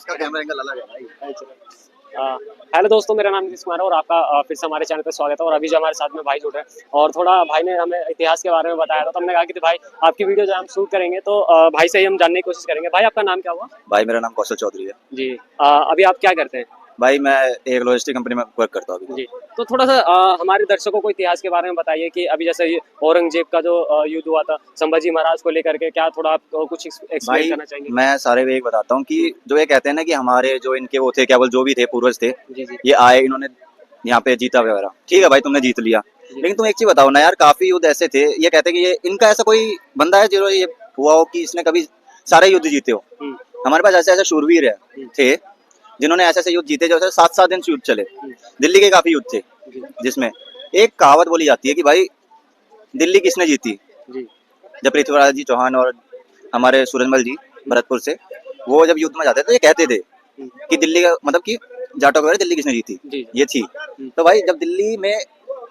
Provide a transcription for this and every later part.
उसका camera angle अलग है भाई। हेलो दोस्तों, मेरा नाम नीतीश कुमार है और आपका फिर से हमारे चैनल पर स्वागत है। और अभी जो हमारे साथ में भाई जुड़ रहे हैं और थोड़ा भाई ने हमें इतिहास के बारे में बताया था, तो हमने कहा कि भाई आपकी वीडियो जो हम शूट करेंगे तो भाई से ही हम जानने की कोशिश करेंगे। भाई आपका नाम क्या हुआ? भाई मेरा नाम कौशल चौधरी है। जी। अभी आप क्या करते हैं? भाई मैं एक लॉजिस्टिक कंपनी में वर्क करता हूँ अभी। जी। तो थोड़ा सा हमारे दर्शकों को इतिहास के बारे में बताइए कि अभी जैसे ये औरंगजेब का जो युद्ध हुआ था संभाजी महाराज को लेकर के, क्या थोड़ा आप कुछ एक्सप्लेन भाई करना चाहेंगे? मैं सारे वे एक बताता हूँ कि जो ये कहते हैं ना कि हमारे जो इनके वो थे, क्या बोल, जो भी थे पूर्वज थे, जी जी ये आए, इन्होंने यहाँ पे जीता वगैरह। ठीक है भाई, तुमने जीत लिया, जी। लेकिन तुम एक चीज बताओ ना यार, काफी युद्ध ऐसे थे, ये कहते हैं कि ये इनका ऐसा कोई बंदा है जो ये हुआ हो कि इसने कभी सारे युद्ध जीते हो। हम्म, हमारे पास ऐसे ऐसे शूरवीर है थे जिन्होंने ऐसे ऐसे युद्ध जीते, जो 7-7 दिन से युद्ध चले। दिल्ली के काफी युद्ध थे, जी जिसमें एक कहावत बोली जाती है कि भाई दिल्ली किसने जीती। जी जब पृथ्वीराज जी चौहान और हमारे सूरजमल जी भरतपुर से, वो जब युद्ध में जाते थे तो ये कहते थे कि दिल्ली का मतलब कि जाटो वगैरह दिल्ली किसने जीती, जी ये थी। तो भाई जब दिल्ली में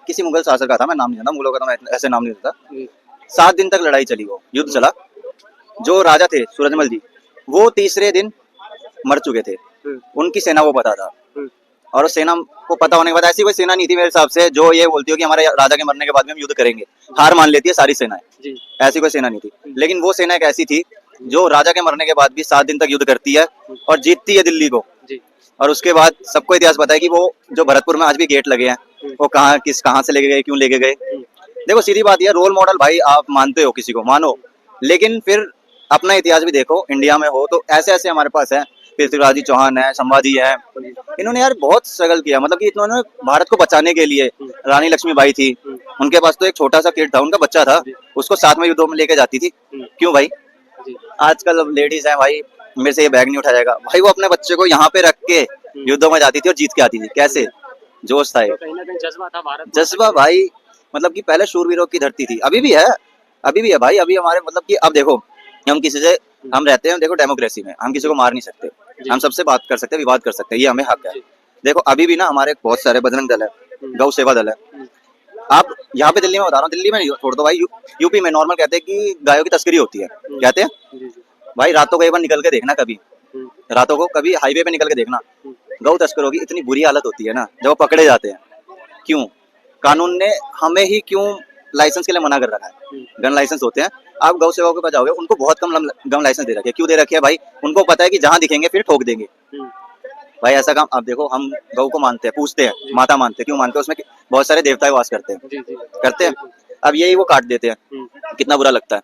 किसी मुगल शासक का था, मैं नाम नहीं जानता मुगलों का, तो मैं ऐसे नाम नहीं देता, जी 7 दिन तक लड़ाई चली, वो युद्ध चला। जो राजा थे सूरजमल जी, वो तीसरे दिन मर चुके थे, उनकी सेना को पता था। और उस सेना को पता होने के बाद, ऐसी कोई सेना नहीं थी मेरे हिसाब से जो ये बोलती हो कि हमारे राजा के मरने के बाद भी हम युद्ध करेंगे। हार मान लेती है सारी सेनाएं, जी ऐसी कोई सेना नहीं थी। लेकिन वो सेना एक ऐसी थी जो राजा के मरने के बाद भी 7 दिन तक युद्ध करती है और जीतती है दिल्ली को। जी और उसके बाद सबको इतिहास पता है कि वो जो भरतपुर में आज भी गेट लगे हैं, वो कहाँ से लेके गए, क्यों लेके गए। देखो सीधी बात, ये रोल मॉडल भाई आप मानते हो किसी को मानो, लेकिन फिर अपना इतिहास भी देखो। इंडिया में हो तो ऐसे ऐसे हमारे पास है, पृथ्वीराज जी चौहान है, संभाजी है, इन्होंने यार बहुत स्ट्रगल किया। मतलब कि इन्होंने भारत को बचाने के लिए, रानी लक्ष्मीबाई थी, उनके पास तो एक छोटा सा किड था, उनका बच्चा था, उसको साथ में युद्धों में लेके जाती थी। क्यों भाई? आजकल लेडीज हैं भाई, मेरे से ये बैग नहीं उठाया जाएगा भाई, वो अपने बच्चे को यहाँ पे रख के युद्धों में जाती थी और जीत के आती थी। कैसे जोश था ये, तो कहीं ना कहीं जज्बा था भारत माता जज्बा के लिए। भाई। मतलब कि पहले शूरवीरों की धरती थी, अभी भी है, अभी भी है भाई। अभी हमारे मतलब कि अब देखो, हम किसी से, हम रहते हैं देखो डेमोक्रेसी में, हम किसी को मार नहीं सकते, हम सबसे बात कर सकते हैं, विवाद कर सकते हैं, ये हमें हक है। देखो अभी भी ना हमारे बहुत सारे बजरंग दल है, गौ सेवा दल है। आप यहाँ पे दिल्ली में बता रहा हूँ, दिल्ली में नहीं छोड़ दो भाई, यूपी में नॉर्मल कहते हैं कि गायों की तस्करी होती है, कहते हैं जी जी भाई। रातों को एक बार निकल के देखना, कभी रातों को कभी हाईवे पे निकल के देखना, गौ तस्करों की इतनी बुरी हालत होती है ना जब वो पकड़े जाते हैं। क्यों? कानून ने हमें ही क्यों लाइसेंस के लिए मना कर रखा है? गन लाइसेंस होते हैं, आप गौ सेवकों के पास जाओगे, उनको बहुत कम गन लाइसेंस दे रखे हैं। क्यों दे रखे हैं भाई? उनको पता है कि जहां दिखेंगे फिर ठोक देंगे। भाई ऐसा काम आप देखो, हम गौ को मानते हैं, पूछते हैं, माता मानते हैं, क्यों मानते हैं? उसमें बहुत सारे देवता वास करते हैं, जी जी करते हैं। अब यही वो काट देते हैं, कितना बुरा लगता है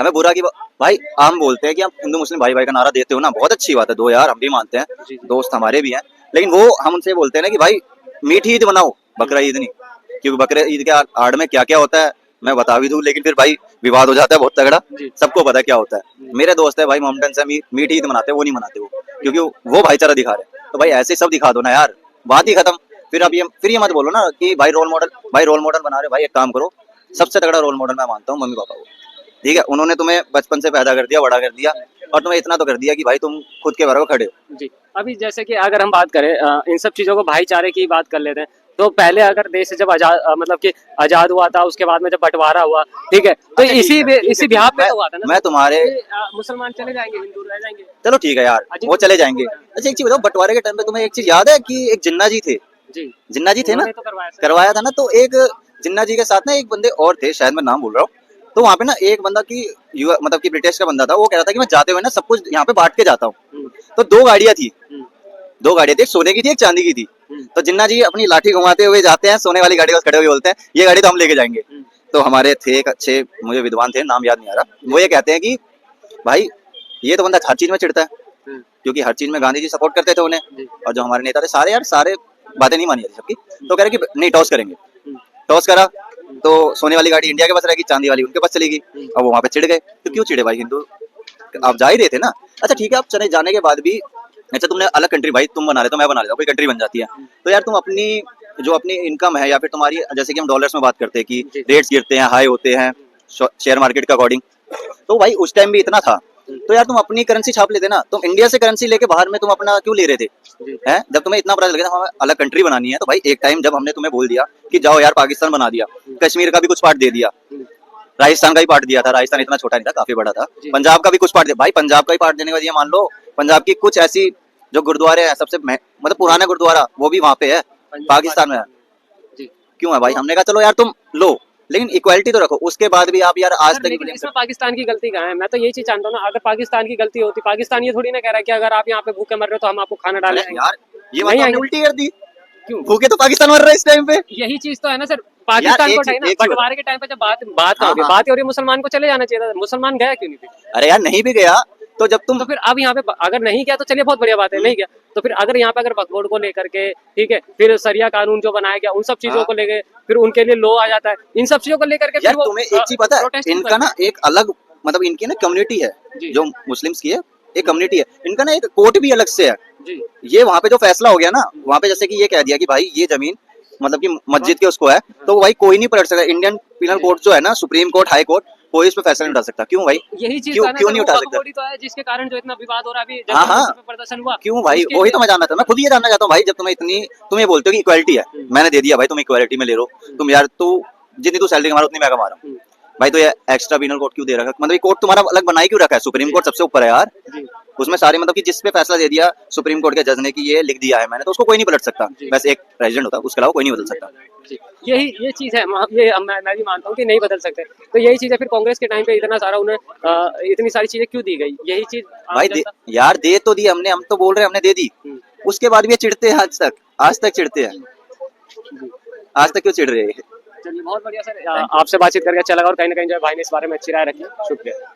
हमें। बुरा की भाई, हम बोलते हैं कि हम हिंदू मुस्लिम भाई भाई का नारा देते हो ना, बहुत अच्छी बात है, दो यार, हम भी मानते हैं, दोस्त हमारे भी हैं। लेकिन वो हम उनसे बोलते हैं ना कि भाई मीठी ईद मनाओ, बकरा ईद नहीं। क्योंकि बकरे ईद के आड़ में क्या क्या होता है मैं बता भी दूं, लेकिन फिर भाई विवाद हो जाता है बहुत तगड़ा, सबको पता है क्या होता है। मेरे दोस्त है भाई मोहम्मदन से, मीठी ईद मनाते हैं, वो नहीं मनाते वो, क्योंकि वो भाईचारा दिखा रहे। तो भाई ऐसे सब दिखा दो ना यार, बात ही खत्म। फिर ये मत बोलो ना कि भाई रोल मॉडल बना रहे। भाई एक काम करो, सबसे तगड़ा रोल मॉडल मैं मानता हूँ मम्मी पापा को। ठीक है, उन्होंने तुम्हें बचपन से पैदा कर दिया, बड़ा कर दिया, और तुम्हें इतना तो कर दिया कि भाई तुम खुद के बराबर खड़े हो। जी। अभी जैसे कि अगर हम बात करें इन सब चीज़ों को, भाईचारे की बात कर लेते हैं, तो पहले अगर देश जब आजाद मतलब कि आजाद हुआ था, उसके बाद में जब बंटवारा हुआ, ठीक है, तो इसी बिहार पे तो हुआ था ना। मैं तुम्हारे, मुसलमान चले जाएंगे, हिंदू रह जाएंगे। चलो ठीक है यार, वो चले जाएंगे। अच्छा एक चीज बताओ, बंटवारे के टाइम पे तुम्हें एक चीज याद है कि एक जिन्ना जी थे? जी जिन्ना जी थे ना, उन्होंने तो करवाया था ना। तो एक जिन्ना जी के साथ ना एक बंदे और थे, शायद मैं नाम बोल रहा हूँ। तो वहाँ पे ना एक बंदा की मतलब कि ब्रिटिश का बंदा था, वो कह रहा था कि मैं जाते हुए ना सब कुछ यहाँ पे बांट के जाता हूँ। तो दो गाड़ियां थी, एक सोने की थी, एक चांदी की थी। तो जिन्ना जी अपनी लाठी घुमाते हुए जाते हैं, सोने वाली गाड़ी के पास खड़े हुए बोलते हैं ये गाड़ी तो हम लेके जाएंगे। तो हमारे थे एक अच्छे, मुझे विद्वान थे, नाम याद नहीं आ रहा, वो ये कहते हैं कि भाई ये तो बंदा हर चीज में चिढ़ता है, क्योंकि हर चीज में गांधी जी सपोर्ट करते थे उन्हें, और जो हमारे नेता थे सारे यार, सारे बातें नहीं मानी जाती सबकी। तो कह रहे कि नहीं, टॉस करेंगे। टॉस करा तो सोने वाली गाड़ी इंडिया के पास रहेगी, चांदी वाली उनके पास चलेगी। और वो वहां पे चिढ़ गए। तो क्यों चिढ़े भाई? हिंदू आप जा ही रहे थे ना। अच्छा ठीक है, आप चले जाने के बाद भी, अच्छा तुमने अलग कंट्री, भाई तुम बना लेते हो, मैं बना लेता हूँ, कोई कंट्री बन जाती है, तो यार तुम अपनी जो अपनी इनकम है, या फिर तुम्हारी, जैसे कि हम डॉलर्स में बात करते हैं कि रेट्स गिरते हैं, हाई होते हैं शेयर मार्केट के अकॉर्डिंग, तो भाई उस टाइम भी इतना था, तो यार तुम अपनी करेंसी छाप लेते ना। तुम इंडिया से करेंसी लेके बाहर में तुम अपना क्यों ले रहे थे? हैं, जब तुम्हें इतना पता लगा हमें अलग कंट्री बनानी है, तो भाई एक टाइम जब हमने तुम्हें बोल दिया कि जाओ यार पाकिस्तान बना दिया, कश्मीर का भी कुछ पार्ट दे दिया, राजस्थान का भी पार्ट दिया था, राजस्थान इतना छोटा नहीं था, काफी बड़ा था। जी। पंजाब का भी कुछ पार्ट दिया भाई, पंजाब का भी पार्ट देने के बाद ये मान लो पंजाब की कुछ ऐसी जो गुरुद्वारे हैं सबसे मतलब पुराना गुरुद्वारा वो भी वहाँ पे है, पाकिस्तान में है। जी। क्यों है भाई? हमने कहा चलो यार तुम लो, लेकिन इक्वालिटी तो रखो। उसके बाद भी आप यार आज सर, तक लेकिन इसमें पाकिस्तान की गलती कहाँ है? मैं तो यही चीज जानता हूँ ना, अगर पाकिस्तान की गलती होती, पाकिस्तान ये थोड़ी ना कह रहा है कि अगर आप यहाँ पे भूखे मर रहे हो तो हम आपको खाना अरे डालेंगे। यार ये बात नहीं तो आपने आएंगे। उल्टी कर दी, क्यों? भूखे तो पाकिस्तान मर रहा है इस टाइम पे। यही चीज तो है ना सर, पाकिस्तान एक को चीज- उठाई ना, एक चीज बता। बंटवारे के टाइम पे जब बात बात हाँ होगी, हाँ, बात हो रही है, मुसलमान को चले जाना चाहिए था, मुसलमान गया क्यों नहीं फिर? अरे यार नहीं भी गया तो जब तुम तो फिर अब यहाँ पे अगर नहीं गया तो चलिए बहुत बढ़िया बात है, नहीं गया तो फिर अगर यहाँ पे अगर वक्फ बोर्ड को लेकर के, ठीक है, फिर सरिया कानून जो बनाया गया उन सब चीजों हाँ। को लेके, फिर उनके लिए लो आ जाता है, इन सब चीजों को लेकर के यार फिर वो तुम्हें एक चीज पता है, protest क्यों इनका ना करते एक अलग मतलब इनकी ना कम्युनिटी है, जी। जो मुस्लिम्स की है एक कम्युनिटी है, इनका ना एक कोर्ट भी अलग से है। हैं? जी। ये वहां पे जो फैसला हो गया ना, वहां पे जैसे कि ये कह दिया कि भाई ये जमीन मतलब कि मस्जिद के उसको है, तो भाई कोई नहीं पलट सकता। इंडियन पिनल कोर्ट जो है ना, सुप्रीम कोर्ट, हाई कोर्ट, कोई इस पे फैसला नहीं उठा सकता। क्यों भाई? यही चीज क्यों है ना क्यों सर, नहीं वो उठा वक्फ सकता? बोर्ड ही तो है जिसके कारण जो इतना विवाद हो रहा है अभी, हाँ जनता हाँ, मस्जिद पे प्रदर्शन हुआ। क्यों भाई? उसके वही लिए- तो मैं जानना चाहता हूँ, मैं खुद ये जानना चाहता हूँ भाई। जब तुम्हें इतनी, तुम ये बोलते हो कि इक्वालिटी है, मैंने दे दिया भाई, तुम इक्वालिटी में ले लो, तुम यार तू जितनी तू सैलरी कमा रहा उतनी मैं कमा रहा हूँ भाई, तो ये एक्स्ट्रा पिनल कोड क्यों दे रखा? मतलब ये कोर्ट तुम्हारा अलग बनाई क्यों रखा है? सुप्रीम कोर्ट सबसे ऊपर है यार, जी। उसमें सारे मतलब कि जिस पे फैसला दे दिया सुप्रीम कोर्ट के जज ने कि ये लिख दिया है मैंने, तो उसको कोई नहीं पलट सकता। जी। बस एक प्रेसिडेंट होता है, उसके अलावा कोई नहीं बदल सकता। जी। यही ये चीज है, ये मैं भी मानता हूँ कि नहीं बदल सकते। तो यही चीज है, फिर कांग्रेस के टाइम पे इतना सारा उन्हें इतनी सारी चीजें क्यों दी गई, यही चीज आम भाई जनता- यार दे तो दी हमने, हम तो बोल रहे हैं हमने दे दी, हम्म, उसके बाद भी ये चिढ़ते हैं आज तक चिढ़ते हैं। जी। आज तक क्यों चिढ़ रहे हैं? चलिए बहुत बढ़िया सर, आपसे बातचीत करके अच्छा लगा, और कहीं ना कहीं जो है भाई ने इस बारे में अच्छी राय रखी, शुक्रिया।